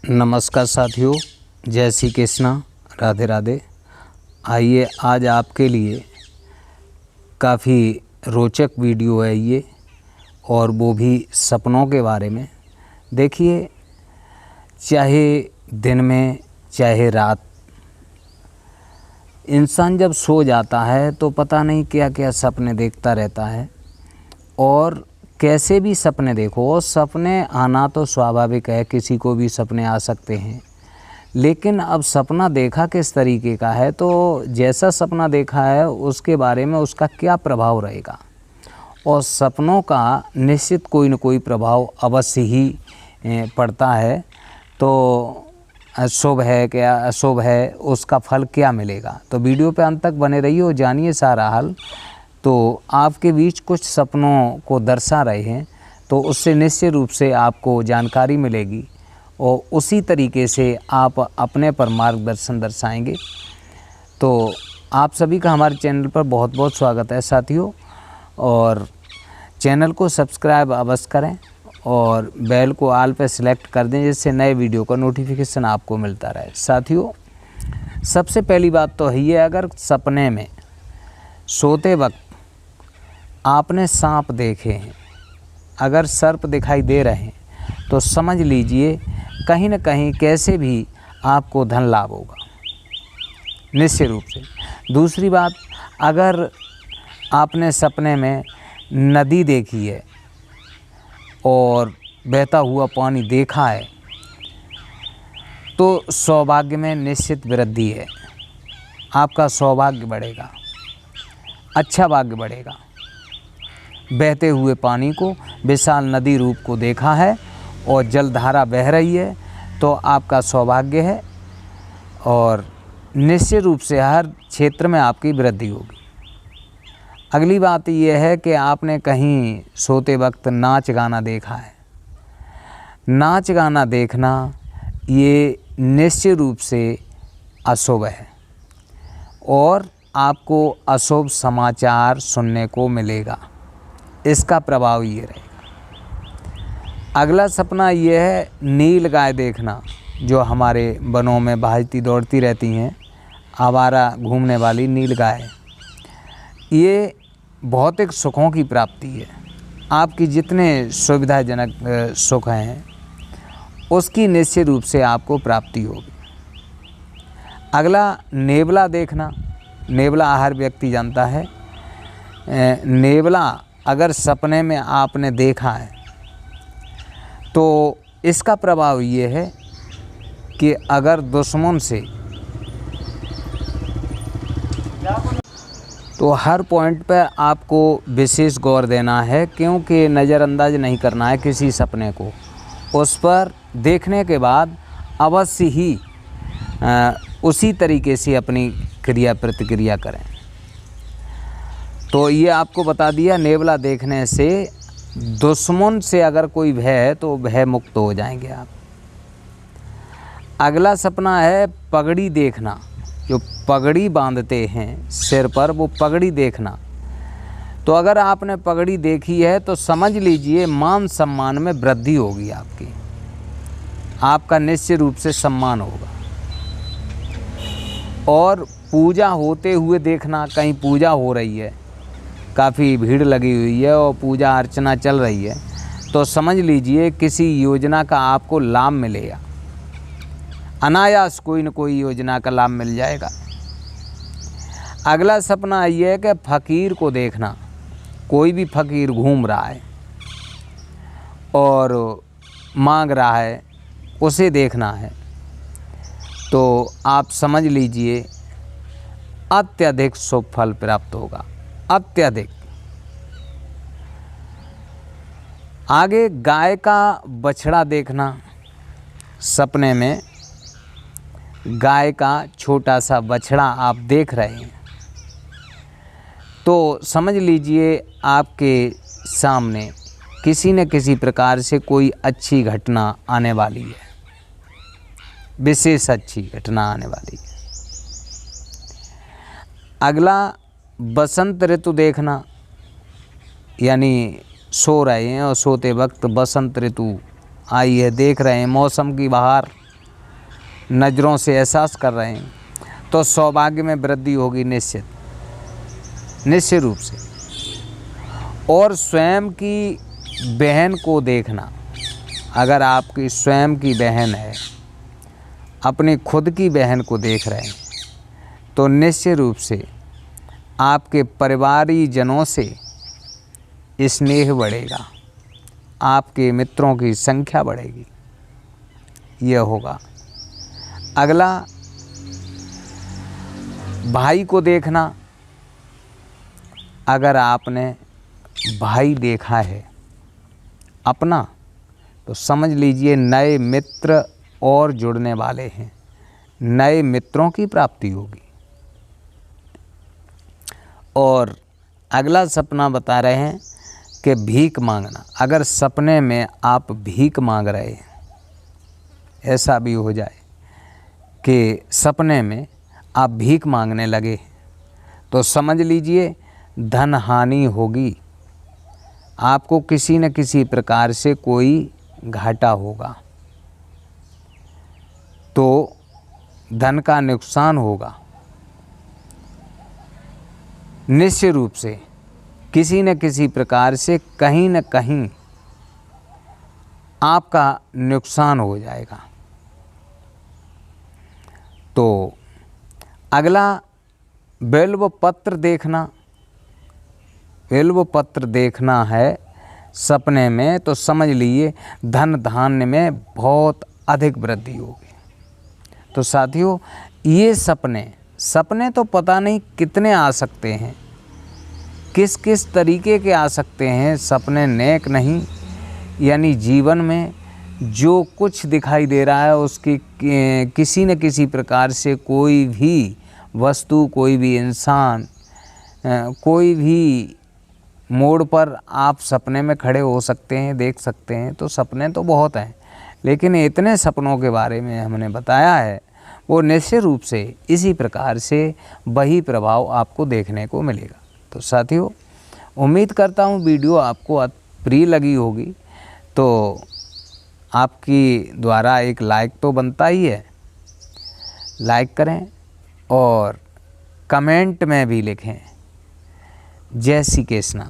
नमस्कार साथियों, जय श्री कृष्णा, राधे राधे। आइए आज आपके लिए काफ़ी रोचक वीडियो है ये, और वो भी सपनों के बारे में। देखिए, चाहे दिन में चाहे रात, इंसान जब सो जाता है तो पता नहीं क्या क्या सपने देखता रहता है। और कैसे भी सपने देखो, सपने आना तो स्वाभाविक है, किसी को भी सपने आ सकते हैं। लेकिन अब सपना देखा किस तरीके का है, तो जैसा सपना देखा है उसके बारे में उसका क्या प्रभाव रहेगा। और सपनों का निश्चित कोई न कोई प्रभाव अवश्य ही पड़ता है। तो शुभ है क्या अशुभ है, उसका फल क्या मिलेगा। तो वीडियो पे अंत तक बने रहिए और जानिए सारा हाल। तो आपके बीच कुछ सपनों को दर्शा रहे हैं, तो उससे निश्चित रूप से आपको जानकारी मिलेगी और उसी तरीके से आप अपने पर मार्गदर्शन दर्शाएंगे। तो आप सभी का हमारे चैनल पर बहुत बहुत स्वागत है साथियों, और चैनल को सब्सक्राइब अवश्य करें और बेल को ऑल पे सिलेक्ट कर दें, जिससे नए वीडियो का नोटिफिकेशन आपको मिलता रहे। साथियों, सबसे पहली बात तो है ये, अगर सपने में सोते वक्त आपने सांप देखे हैं, अगर सर्प दिखाई दे रहे हैं, तो समझ लीजिए कहीं न कहीं कैसे भी आपको धन लाभ होगा निश्चित रूप से। दूसरी बात, अगर आपने सपने में नदी देखी है और बहता हुआ पानी देखा है, तो सौभाग्य में निश्चित वृद्धि है। आपका सौभाग्य बढ़ेगा, अच्छा भाग्य बढ़ेगा। बहते हुए पानी को, विशाल नदी रूप को देखा है और जलधारा बह रही है, तो आपका सौभाग्य है और निश्चित रूप से हर क्षेत्र में आपकी वृद्धि होगी। अगली बात यह है कि आपने कहीं सोते वक्त नाच गाना देखा है। नाच गाना देखना ये निश्चित रूप से अशुभ है और आपको अशुभ समाचार सुनने को मिलेगा, इसका प्रभाव ये रहेगा। अगला सपना ये है नील गाय देखना, जो हमारे वनों में भागती दौड़ती रहती हैं, आवारा घूमने वाली नील गाय। ये भौतिक सुखों की प्राप्ति है। आपकी जितने सुविधाजनक सुख हैं उसकी निश्चित रूप से आपको प्राप्ति होगी। अगला नेवला देखना। नेवला हर व्यक्ति जानता है। नेवला अगर सपने में आपने देखा है, तो इसका प्रभाव ये है कि अगर दुश्मन से, तो हर पॉइंट पर आपको विशेष गौर देना है, क्योंकि नज़रअंदाज नहीं करना है किसी सपने को। उस पर देखने के बाद अवश्य ही उसी तरीके से अपनी क्रिया प्रतिक्रिया करें। तो ये आपको बता दिया, नेवला देखने से दुश्मन से अगर कोई भय है तो भय मुक्त हो जाएंगे आप। अगला सपना है पगड़ी देखना। जो पगड़ी बांधते हैं सिर पर, वो पगड़ी देखना। तो अगर आपने पगड़ी देखी है तो समझ लीजिए मान सम्मान में वृद्धि होगी आपकी, आपका निश्चित रूप से सम्मान होगा। और पूजा होते हुए देखना, कहीं पूजा हो रही है, काफ़ी भीड़ लगी हुई है और पूजा अर्चना चल रही है, तो समझ लीजिए किसी योजना का आपको लाभ मिलेगा। अनायास कोई न कोई योजना का लाभ मिल जाएगा। अगला सपना ये है कि फ़कीर को देखना। कोई भी फ़कीर घूम रहा है और मांग रहा है, उसे देखना है, तो आप समझ लीजिए अत्यधिक शुभ फल प्राप्त होगा, अत्यधिक। आगे गाय का बछड़ा देखना। सपने में गाय का छोटा सा बछड़ा आप देख रहे हैं, तो समझ लीजिए आपके सामने किसी न किसी प्रकार से कोई अच्छी घटना आने वाली है, विशेष अच्छी घटना आने वाली है। अगला बसंत ऋतु देखना, यानी सो रहे हैं और सोते वक्त बसंत ऋतु आई है, देख रहे हैं मौसम की बहार नज़रों से एहसास कर रहे हैं, तो सौभाग्य में वृद्धि होगी निश्चित रूप से। और स्वयं की बहन को देखना, अगर आपकी स्वयं की बहन है, अपनी खुद की बहन को देख रहे हैं, तो निश्चित रूप से आपके परिवारीजनों से स्नेह बढ़ेगा, आपके मित्रों की संख्या बढ़ेगी, यह होगा। अगला, भाई को देखना। अगर आपने भाई देखा है अपना, तो समझ लीजिए नए मित्र और जुड़ने वाले हैं, नए मित्रों की प्राप्ति होगी। और अगला सपना बता रहे हैं कि भीख मांगना। अगर सपने में आप भीख मांग रहे हैं, ऐसा भी हो जाए कि सपने में आप भीख मांगने लगे, तो समझ लीजिए धन हानि होगी, आपको किसी न किसी प्रकार से कोई घाटा होगा, तो धन का नुकसान होगा। निश्चित रूप से किसी न किसी प्रकार से कहीं न कहीं आपका नुकसान हो जाएगा। तो अगला, बिल्व पत्र देखना। बिल्व पत्र देखना है सपने में, तो समझ लीजिए धन धान्य में बहुत अधिक वृद्धि होगी। तो साथियों, ये सपने तो पता नहीं कितने आ सकते हैं, किस किस तरीके के आ सकते हैं सपने, नेक नहीं, यानी जीवन में जो कुछ दिखाई दे रहा है उसकी किसी न किसी प्रकार से कोई भी वस्तु, कोई भी इंसान, कोई भी मोड़ पर आप सपने में खड़े हो सकते हैं, देख सकते हैं। तो सपने तो बहुत हैं, लेकिन इतने सपनों के बारे में हमने बताया है, वो निश्चित रूप से इसी प्रकार से वही प्रभाव आपको देखने को मिलेगा। तो साथियों, उम्मीद करता हूँ वीडियो आपको प्रिय लगी होगी। तो आपकी द्वारा एक लाइक तो बनता ही है, लाइक करें और कमेंट में भी लिखें जय श्री कृष्णा।